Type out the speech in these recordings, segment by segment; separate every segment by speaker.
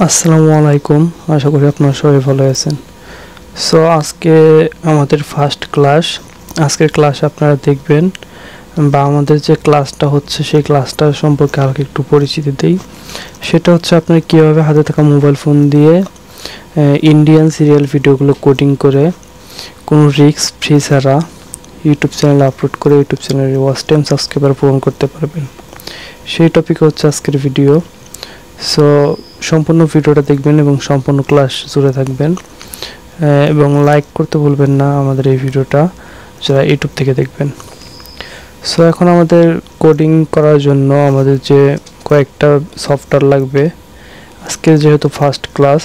Speaker 1: আসসালামু আলাইকুম। আশা করি আপনারা সবাই ভালো আছেন। সো আজকে আমাদের ফার্স্ট ক্লাস। আজকের ক্লাসে আপনারা দেখবেন বা আমাদের যে ক্লাসটা হচ্ছে সেই ক্লাসটা সম্পর্কে আরও একটু পরিচিতি দিই। সেটা হচ্ছে আপনারা কীভাবে হাতে থাকা মোবাইল ফোন দিয়ে ইন্ডিয়ান সিরিয়াল ভিডিওগুলো কোডিং করে কোনো রিস্ক ফ্রি ছাড়া ইউটিউব চ্যানেলে আপলোড করে ইউটিউব চ্যানেলের ওয়াচ টাইম সাবস্ক্রাইবার পূরণ করতে পারবেন। সেই টপিক হচ্ছে আজকের ভিডিও। সো সম্পূর্ণ ভিডিওটা দেখবেন এবং সম্পূর্ণ ক্লাস জুড়ে থাকবেন এবং লাইক করতে ভুলবেন না আমাদের এই ভিডিওটা যারা ইউটিউব থেকে দেখবেন। সো এখন আমাদের কোডিং করার জন্য আমাদের যে কয়েকটা সফটওয়্যার লাগবে, আজকে যেহেতু ফার্স্ট ক্লাস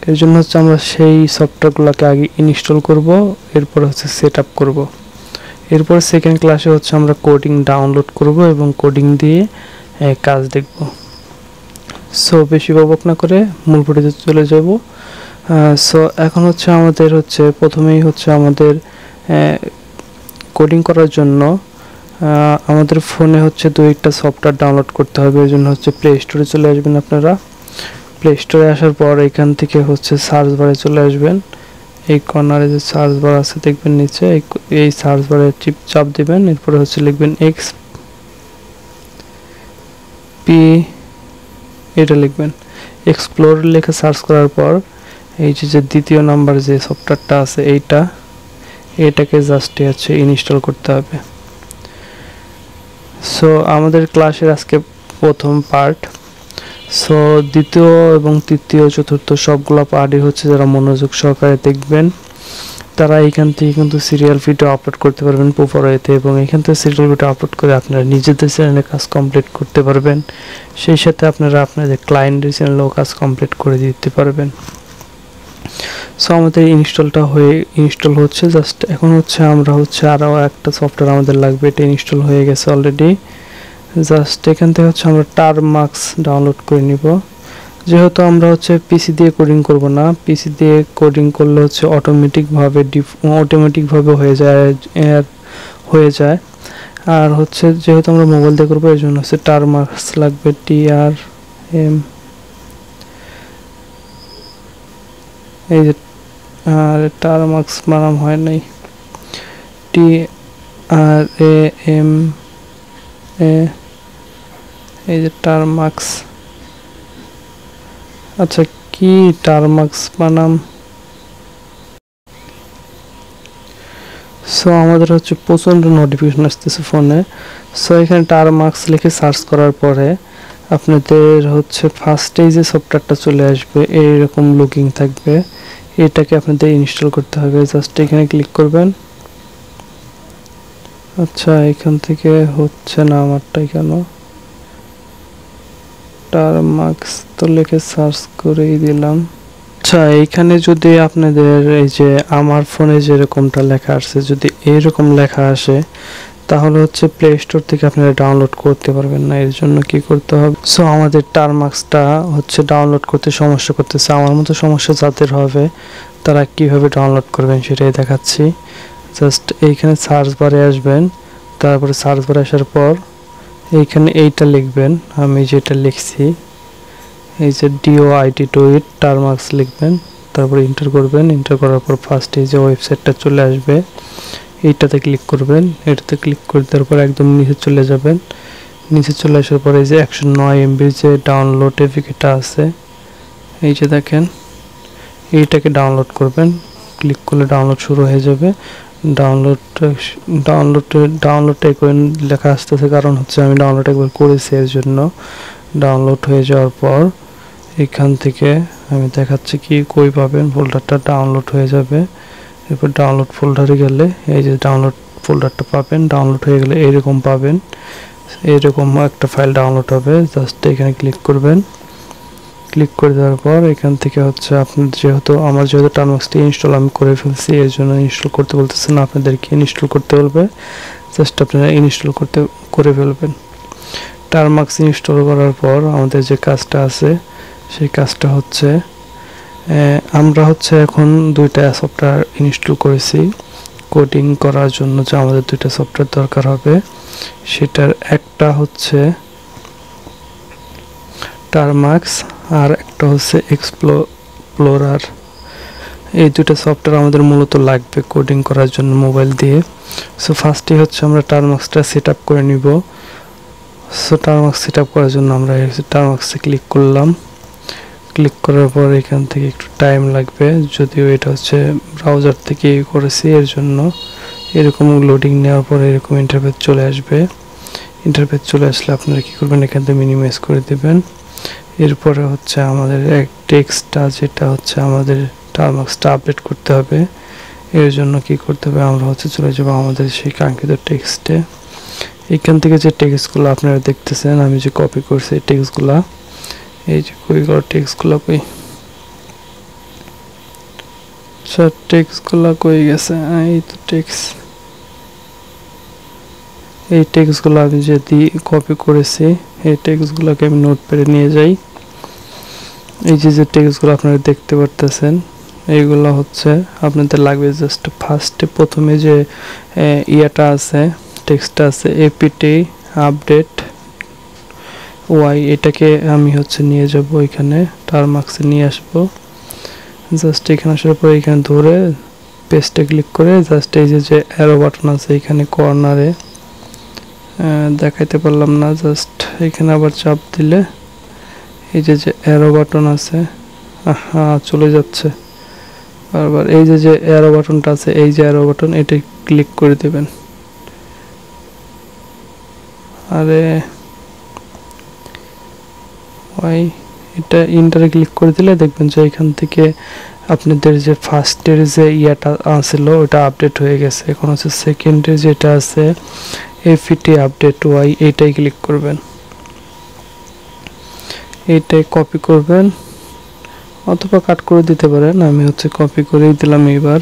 Speaker 1: এর জন্য হচ্ছে আমরা সেই সফটওয়্যারগুলোকে আগে ইনস্টল করব, এরপর হচ্ছে সেট আপ করবো। এরপর সেকেন্ড ক্লাসে হচ্ছে আমরা কোডিং ডাউনলোড করব এবং কোডিং দিয়ে কাজ দেখব। সো বেশি বকবক না করে মূল ভিডিওতে চলে যাব। সো এখন হচ্ছে আমাদের প্রথমেই হচ্ছে আমাদের কোডিং করার জন্য আমাদের ফোনে হচ্ছে দুইটা সফটওয়্যার ডাউনলোড করতে হবে। এর জন্য হচ্ছে প্লে স্টোরে চলে আসবেন। আপনারা প্লে স্টোরে আসার পর এখান থেকে হচ্ছে সার্চ বারে চলে আসবেন। এই কর্নারে যে সার্চ বার আছে দেখবেন নিচে, এই সার্চ বারে চাপ দিবেন। এরপরে হচ্ছে লিখবেন এটা লিখবেন এক্সপ্লোর লিখে সার্চ করার পর এই যে দ্বিতীয় নাম্বার যে সফটওয়্যারটা আছে এটাকে জাস্ট হচ্ছে ইনস্টল করতে হবে। সো আমাদের ক্লাসের আজকে প্রথম পার্ট। সো দ্বিতীয় এবং তৃতীয় চতুর্থ সবগুলো পার্টই হচ্ছে যারা মনোযোগ সহকারে দেখবেন তারা এইখান থেকে কিন্তু সিরিয়াল ভিডিও আপলোড করতে পারবেন প্রপারওয়েতে, এবং এখান থেকে সিরিয়াল ভিডিও আপলোড করে আপনারা নিজেদের চ্যানেলে কাজ কমপ্লিট করতে পারবেন। সেই সাথে আপনারা আপনাদের ক্লায়েন্টের চ্যানেলেও কাজ কমপ্লিট করে দিতে পারবেন। সো আমাদের ইনস্টল হচ্ছে জাস্ট এখন হচ্ছে আমরা আরও একটা সফটওয়্যার আমাদের লাগবে। এটা ইনস্টল হয়ে গেছে অলরেডি। জাস্ট এখান থেকে হচ্ছে আমরা টারমাক্স ডাউনলোড করে নিব। যেহেতু আমরা পিসি দিয়ে কোডিং করব না, পিসি দিয়ে কোডিং করলে হচ্ছে অটোমেটিকভাবে হয়ে যায় আর যেহেতু আমরা মোবাইল দিয়ে করবো এর জন্য টারমাক্স লাগবে। TRM এই যে টারমাক্স বানাম হয় নাই, TRAM এই যে টারমাক্স। আচ্ছা, কি টারমাক্স বানাম? সো আমাদের প্রচণ্ড নোটিফিকেশন আসতেছে ফোনে। সো এখানে টারমাক্স লিখে সার্চ করার পরে আপনাদের ফার্স্টেই যে সফটওয়্যারটা চলে আসবে এইরকম লুকিং থাকবে, এটাকে আপনাদের ইনস্টল করতে হবে। জাস্ট এখানে ক্লিক করবেন। আচ্ছা, এখান থেকে হচ্ছে না আমারটাই কেন? টারমাক্স তো লিখে সার্চ করেই দিলাম। আচ্ছা, এইখানে যদি আপনাদের এই যে আমার ফোনে যেরকমটা লেখা আসছে যদি এইরকম লেখা আসে তাহলে প্লে স্টোর থেকে আপনারা ডাউনলোড করতে পারবেন না। এর জন্য কি করতে হবে? সো আমাদের টারমাক্সটা ডাউনলোড করতে সমস্যা করতেছে। আমার মতো সমস্যা যাদের হবে তারা কিভাবে ডাউনলোড করবেন সেটাই দেখাচ্ছি। জাস্ট এইখানে সার্চ বারে আসবেন, তারপরে সার্চ বারে আসার পর এইখানে এইটা লিখবেন, আমি যেটা লিখছি এই যে DOIT টারমাক্স লিখবেন, তারপরে এন্টার করবেন। এন্টার করার পর ফার্স্টে যে ওয়েবসাইটটা চলে আসবে এইটাতে ক্লিক করবেন। এটাতে ক্লিক করে দেওয়ার পর একদম নিচে চলে যাবেন। নিচে চলে আসার পরে এই যে 109 MB যে ডাউনলোড এফিকেটা আছে এই যে দেখেন, এইটাকে ডাউনলোড করবেন। ক্লিক করলে ডাউনলোড শুরু হয়ে যাবে। ডাউনলোডটা করে লেখা আসতেছে, কারণ আমি ডাউনলোড একবার করেছি এর জন্য। ডাউনলোড হয়ে যাওয়ার পর এখান থেকে আমি দেখাচ্ছি কই পাবেন, ফোল্ডারটা ডাউনলোড হয়ে যাবে। এরপর ডাউনলোড ফোল্ডারে গেলে এই যে ডাউনলোড ফোল্ডারটা পাবেন। ডাউনলোড হয়ে গেলে এইরকম পাবেন, এইরকম একটা ফাইল ডাউনলোড হবে। জাস্ট এখানে ক্লিক করবেন। ক্লিক করে দেওয়ার পর এখান থেকে আপনার আমার যেহেতু টারমাক্সটি ইনস্টল আমি করে ফেলছি এর জন্য ইনস্টল করতে বলতেছে না, আপনাদেরকে ইনস্টল করতে বলবে। জাস্ট আপনারা ইনস্টল করে ফেলবেন। টারমাক্স ইনস্টল করার পর আমাদের যে কাজটা আছে সেই কাজটা আমরা এখন দুইটা সফটওয়্যার ইনস্টল করেছি কোডিং করার জন্য। যে আমাদের দুইটা সফটওয়্যার দরকার হবে, সেটার একটা টারমাক্স আর একটা হচ্ছে এক্সপ্লোরার। এই দুটো সফটওয়্যার আমাদের মূলত লাগবে কোডিং করার জন্য মোবাইল দিয়ে। সো ফার্স্টে হচ্ছে আমরা টার্মাক্সটা সেট আপ করে নিব। সো টার্মাক্স সেট আপ করার জন্য আমরা টার্মাক্সে ক্লিক করলাম। ক্লিক করার পর এখান থেকে একটু টাইম লাগবে, যদিও এটা হচ্ছে ব্রাউজার থেকে করেছি, এর জন্য এরকম লোডিং নেওয়ার পর এরকম ইন্টারফেস চলে আসবে। ইন্টারফেস চলে আসলে আপনারা কী করবেন, এখান থেকে মিনিমাইজ করে দেবেন। এরপরে হচ্ছে আমাদের এক টেক্সটটা, যেটা হচ্ছে আমাদের টার্মাক্সটা আপডেট করতে হবে। এর জন্য কি করতে হবে, আমরা হচ্ছে চলে যাবো আমাদের সেই কাঙ্ক্ষিত টেক্সটে। এখান থেকে যে টেক্সটগুলো আপনারা দেখতেছেন আমি যে কপি করছি এই টেক্সটগুলা, এই যে কইগুলো টেক্সটগুলো কই, আচ্ছা টেক্সটগুলো কই গেছে, এই তো টেক্সট, এই টেক্সটগুলো আমি যে কপি করেছি এই টেক্সটগুলোকে আমি নোটপ্যাডে নিয়ে যাই। এই যে টেক্সটগুলো আপনারা দেখতে পারতেছেন এইগুলো হচ্ছে আপনাদের লাগবে জাস্ট ফার্স্টে প্রথমে যে ইয়াটা আছে, টেক্সটটা আছে এপিটি আপডেট ওয়াই, এটাকে আমি হচ্ছে নিয়ে যাব এখানে টার্মাক্সে নিয়ে আসবো। জাস্ট এখানে আসার পর এখানে ধরে পেস্টে ক্লিক করে জাস্ট এই যে অ্যারো বাটন আছে এখানে কর্নারে, দেখাইতে পারলাম না, জাস্ট এখানে আবার চাপ দিলে এই যে অ্যারো বাটন আছে, হ্যাঁ চলে যাচ্ছে বারবার। এই যে অ্যারো বাটনটা আছে, এই যে অ্যারো বাটন, এটা ক্লিক করে দেবেন। আরে ওই এটা ইন্টারে ক্লিক করে দিলে দেখবেন যে এখান থেকে আপনাদের যে ফার্স্টের যে ইয়াটা আসছিল ওটা আপডেট হয়ে গেছে। এখন হচ্ছে সেকেন্ডের যেটা আছে এফিটি আপডেট ওয়াই, এইটাই ক্লিক করবেন, এইটাই কপি করবেন অথবা কাট করে দিতে পারেন। আমি হচ্ছে কপি করেই দিলাম। এইবার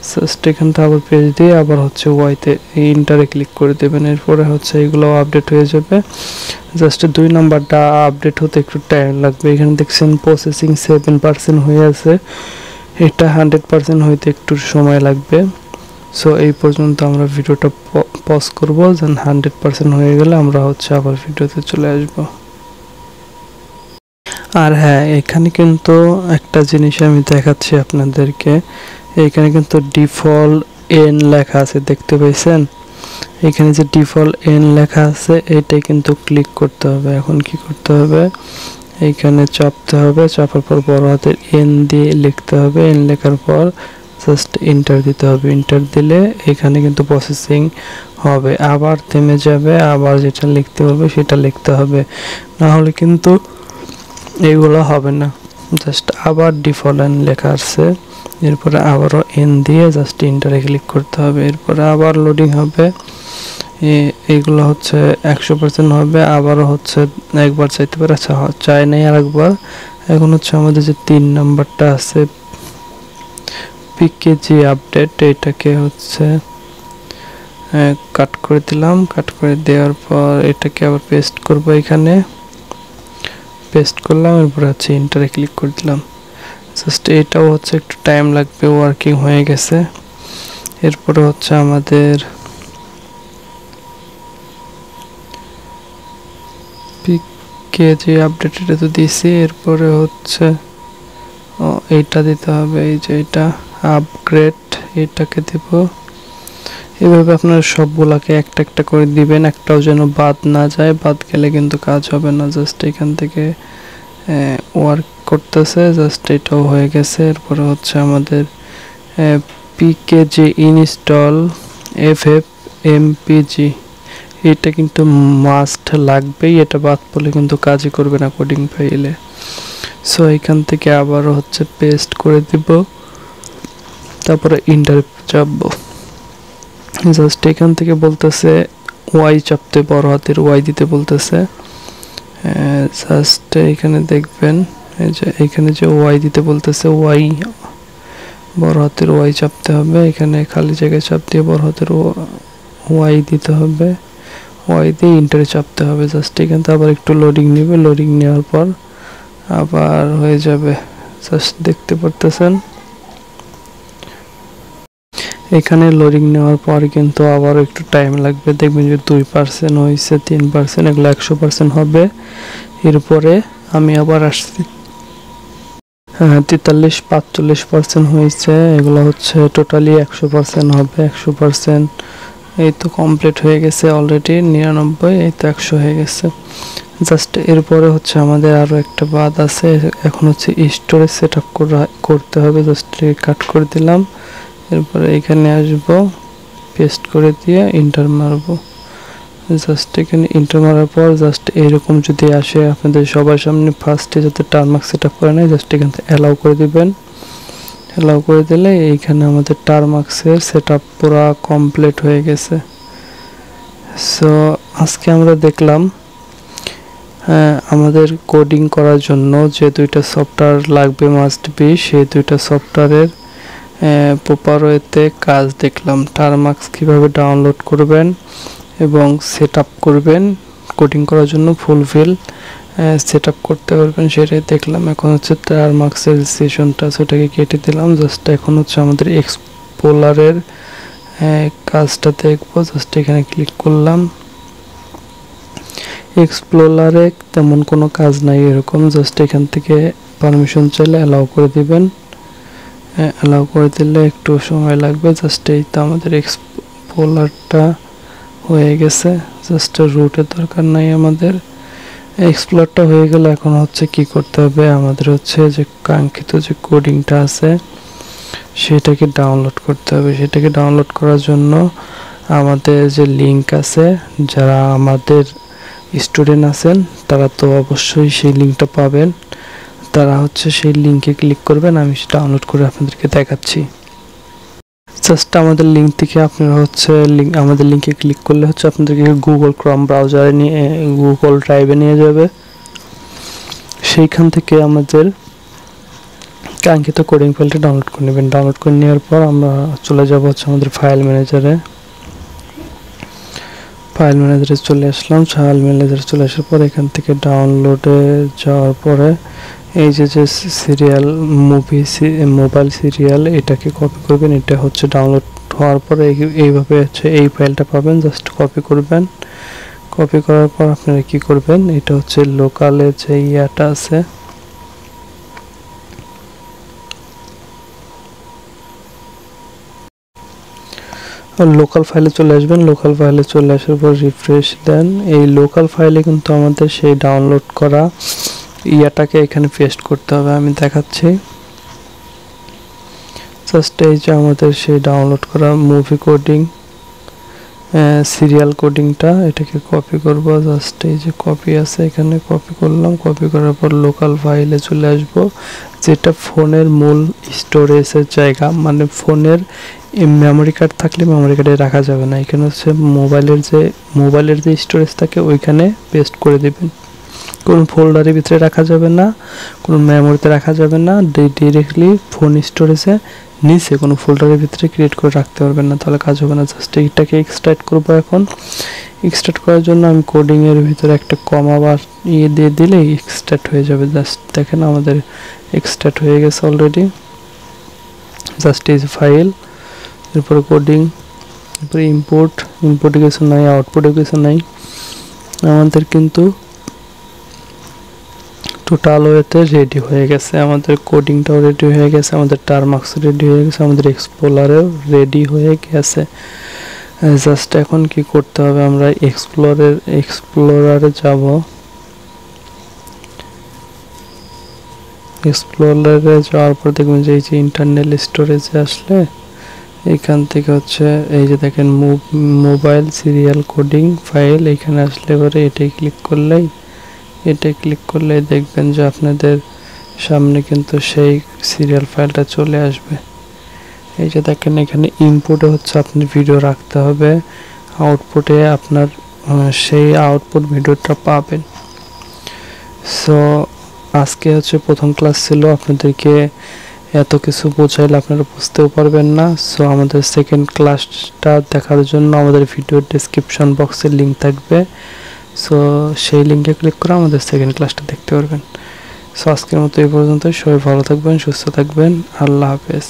Speaker 1: জাস্ট এখান থেকে আবার পেজ দিয়ে আবার হচ্ছে ওয়াইতে ইন্টারে ক্লিক করে দেবেন। এরপরে হচ্ছে এগুলো আপডেট হয়ে যাবে। জাস্ট 2 নাম্বারটা আপডেট হতে একটু টাইম লাগবে। এখানে দেখছেন প্রসেসিং 7% হয়ে আছে, এটা 100% হইতে একটু সময় লাগবে। সো এই পর্যন্ত আমরা ভিডিওটা পজ করব, যেন 100% হয়ে গেলে আমরা হচ্ছে আবার ভিডিওতে চলে আসব। আর হ্যাঁ, এখানে কিন্তু একটা জিনিস আমি দেখাচ্ছি আপনাদেরকে, এখানে কিন্তু ডিফল্ট এন লেখা আছে, দেখতে পাইছেন? এখানে যে ডিফল্ট এন লেখা আছে এটাই কিন্তু ক্লিক করতে হবে। এখন কি করতে হবে, এইখানে চাপতে হবে, চাপার পর বড় হাতের এন দিয়ে লিখতে হবে। এন লেখার পর জাস্ট এন্টার দিতে হবে। এন্টার দিলে এখানে কিন্তু প্রসেসিং হবে, আবার থেমে যাবে, আবার যেটা লিখতে হবে সেটা লিখতে হবে, না হলে কিন্তু এগুলো হবে না। জাস্ট আবার ডিফল্ট এন লেখা আসছে, এরপরে আবারও এন দিয়ে জাস্ট এন্টারে ক্লিক করতে হবে। এরপরে আবার লোডিং হবে, এইগুলো হচ্ছে 100% হবে, আবারও হচ্ছে একবার চাইতে পারে, আচ্ছা চাই নাই আর একবার। এখন হচ্ছে আমাদের যে 3 নাম্বারটা আছে পিকেজি আপডেট, এটাকে হচ্ছে কাট করে দিলাম। কাট করে দেওয়ার পর এটাকে আবার পেস্ট করব, এখানে পেস্ট করলাম, এরপর হচ্ছে এন্টারে ক্লিক করে দিলাম। জাস্ট এটাও হচ্ছে একটু টাইম লাগবে, ওয়ার্কিং হয়ে গেছে। এরপরে হচ্ছে আমাদের পিকেজি আপডেট, এটা তো দিছি। এরপরে হচ্ছে এইটা দিতে হবে, এই যে এটা আপগ্রেড, এটাকে দেব। এভাবে আপনারা সবগুলাকে একটা একটা করে দিবেন, একটাও যেন বাদ না যায়, বাদ গেলে কিন্তু কাজ হবে না। জাস্ট এখান থেকে ওয়ার্ক করতেছে, জাস্ট এটাও হয়ে গেছে। এরপরে হচ্ছে আমাদের পিকেজি ইনস্টল FFmpeg, এটা কিন্তু মাস্ট লাগবেই, এটা বাদ পড়লে কিন্তু কাজই করবে না কোডিং ফাইলে। সো এখান থেকে আবার হচ্ছে পেস্ট করে দিব, তারপরে ইন্টার চাপবো। জাস্ট এখান থেকে বলতেছে ওয়াই চাপতে, বড় হাতের ওয়াই দিতে বলতেছে। জাস্ট এখানে দেখবেন এই যে এখানে যে ওয়াই দিতে বলতেছে, ওয়াই বড় হাতের ওয়াই চাপতে হবে। এখানে খালি জায়গায় চাপ দিয়ে বড় হাতের ওয়াই দিতে হবে, ওয়াই দিয়ে ইন্টারে চাপতে হবে। জাস্ট এখান থেকে আবার একটু লোডিং নেবে, লোডিং নেওয়ার পর আবার হয়ে যাবে। জাস্ট দেখতে পারতেছেন এখানে লোডিং নেওয়ার পর কিন্তু আবার একটু টাইম লাগবে। দেখবেন যে 2% হয়েছে, 3%, এগুলো 100% হবে। এরপরে আমি আবার আসছি। 43-45% হয়েছে, এগুলো হচ্ছে টোটালি 100% হবে। 100% এই তো কমপ্লিট হয়ে গেছে অলরেডি। 99, এই তো 100 হয়ে গেছে। জাস্ট এরপরে হচ্ছে আমাদের আরও একটা বাদ আছে, এখন হচ্ছে স্টোরেজ সেট আপ করতে হবে। জাস্ট কাট করে দিলাম, এরপরে এখানে আসবো, পেস্ট করে দিয়ে ইন্টার মারবো। জাস্ট এখানে ইন্টার মারার পর জাস্ট এইরকম যদি আসে আপনাদের সবার সামনে, ফার্স্টে যাতে টারমার্ক সেট আপ করে নেয়, জাস্ট এখান থেকে অ্যালাউ করে দিবেন। অ্যালাউ করে দিলে এইখানে আমাদের টারমার্কসের সেট আপ পুরো কমপ্লিট হয়ে গেছে। সো আজকে আমরা দেখলাম আমাদের কোডিং করার জন্য যে দুইটা সফটওয়্যার লাগবে মাস্ট বি, সেই দুইটা সফটওয়্যারের প্রপার ওয়েতে কাজ দেখলাম। টারমার্কস কীভাবে ডাউনলোড করবেন এবং সেট আপ করবেন, কোডিং করার জন্য ফুলফিল সেট আপ করতে পারবেন, সেটাই দেখলাম। এখন হচ্ছে টারমার্কসের সেশনটা, সেটাকে কেটে দিলাম। জাস্ট এখন হচ্ছে আমাদের এক্সপ্লোরারের কাজটা দেখবো। জাস্ট এখানে ক্লিক করলাম। এক্সপ্লোরারে তেমন কোনো কাজ নাই এরকম, জাস্ট এখান থেকে পারমিশন চাইলে অ্যালাউ করে দিবেন। অ্যালাউ করে দিলে একটু সময় লাগবে। জাস্ট এই তো আমাদের এক্সপ্লোরারটা হয়ে গেছে। জাস্ট রুটের দরকার নাই আমাদের। এক্সপ্লোরটা হয়ে গেলে এখন হচ্ছে কি করতে হবে, আমাদের হচ্ছে যে কাঙ্ক্ষিত যে কোডিংটা আছে সেটাকে ডাউনলোড করতে হবে। সেটাকে ডাউনলোড করার জন্য আমাদের যে লিঙ্ক আছে, যারা আমাদের স্টুডেন্ট আছেন তারা তো অবশ্যই সেই লিঙ্কটা পাবেন। তারা হচ্ছে সেই লিঙ্কে ক্লিক করবেন, আমি সেটা ডাউনলোড করে আপনাদেরকে দেখাচ্ছি। জাস্ট আমাদের লিঙ্ক থেকে আপনারা হচ্ছে আমাদের লিঙ্কে ক্লিক করলে হচ্ছে আপনাদেরকে গুগল ক্রোম ব্রাউজারে নিয়ে গুগল ড্রাইভে নিয়ে যাবে। সেইখান থেকে আমাদের কাঙ্ক্ষিত কোডিং ফাইলটা ডাউনলোড করে নেবেন। ডাউনলোড করে নেওয়ার পর আমরা চলে যাব হচ্ছে আমাদের ফাইল ম্যানেজারে। ফাইল ম্যানেজারে চলে আসলাম। ফাইল ম্যানেজারে চলে আসার পর এখান থেকে ডাউনলোডে যাওয়ার পরে এই যে সিরিয়াল মোবাইল সিরিয়াল, এটাকে কপি করবেন। এটা হচ্ছে ডাউনলোড হওয়ার পরে এইভাবে হচ্ছে এই ফাইলটা পাবেন। জাস্ট কপি করবেন। কপি করার পর আপনারা কি করবেন, এটা হচ্ছে লোকালে যে ইয়াটা আছে, লোকাল ফাইলে চলে আসবেন। লোকাল ফাইলে চলে আসার পর রিফ্রেশ দেন। এই লোকাল ফাইলে কিন্তু আমাদের সেই ডাউনলোড করা ইয়াটাকে এখানে পেস্ট করতে হবে। আমি দেখাচ্ছি। জাস্ট এই যে আমাদের সেই ডাউনলোড করা মুভি কোডিং সিরিয়াল কোডিংটা, এটাকে কপি করব। জাস্ট এই যে কপি আছে, এখানে কপি করলাম। কপি করার পর লোকাল ফাইলে চলে আসব, যেটা ফোনের মূল স্টোরেজের জায়গা, মানে ফোনের মেমোরি কার্ড থাকলে মেমোরি কার্ডে রাখা যাবে না। এখানে হচ্ছে মোবাইলের যে স্টোরেজ থাকে ওইখানে পেস্ট করে দিবেন। কোনো ফোল্ডারের ভিতরে রাখা যাবে না, কোনো মেমোরিতে রাখা যাবে না, ডিরেক্টলি ফোন স্টোরেজে নিচে কোনো ফোল্ডারের ভিতরে ক্রিয়েট করে রাখতে পারবেন না, তাহলে কাজ হবে না। জাস্ট এইটাকে এক্সট্রাক্ট করবো। এখন এক্সট্রাক্ট করার জন্য আমি কোডিংয়ের ভিতরে একটা কমা বা দিয়ে দিলে এক্সট্রাক্ট হয়ে যাবে। জাস্ট দেখেন আমাদের এক্সট্রাক্ট হয়ে গেছে অলরেডি। জাস্ট এই ফাইল, এরপরে কোডিং, এরপরে ইনপুটে কিছু নাই, আউটপুটে কিছু নাই। আমাদের কিন্তু টোটাল ওয়েতে রেডি হয়ে গেছে। আমাদের কোডিংটাও রেডি হয়ে গেছে, আমাদের টারমার্কস রেডি হয়ে গেছে, আমাদের এক্সপ্লোরারও রেডি হয়ে গেছে। জাস্ট এখন কি করতে হবে, আমরা এক্সপ্লোরারে যাব। এক্সপ্লোরারে যাওয়ার পর দেখবেন যে এই যে ইন্টারনাল স্টোরেজে আসলে এইখান থেকে হচ্ছে এই যে দেখেন মোবাইল সিরিয়াল কোডিং ফাইল, এখানে আসলে এবারে এটাই ক্লিক করলেই দেখবেন যে আপনাদের সামনে কিন্তু সেই সিরিয়াল ফাইলটা চলে আসবে। এই যে দেখেন এখানে ইনপুটে হচ্ছে আপনি ভিডিও রাখতে হবে, আউটপুটে আপনার সেই আউটপুট ভিডিওটা পাবেন। সো আজকে হচ্ছে প্রথম ক্লাস ছিল, আপনাদেরকে এত কিছু বোঝাইলে আপনারা বুঝতেও পারবেন না। সো আমাদের সেকেন্ড ক্লাসটা দেখার জন্য আমাদের ভিডিওর ডেসক্রিপশন বক্সে লিঙ্ক থাকবে। সো সেই লিঙ্কে ক্লিক করে আমাদের সেকেন্ড ক্লাসটা দেখতে পারবেন। সো আজকের মতো এই পর্যন্ত। সবাই ভালো থাকবেন, সুস্থ থাকবেন। আল্লাহ হাফেজ।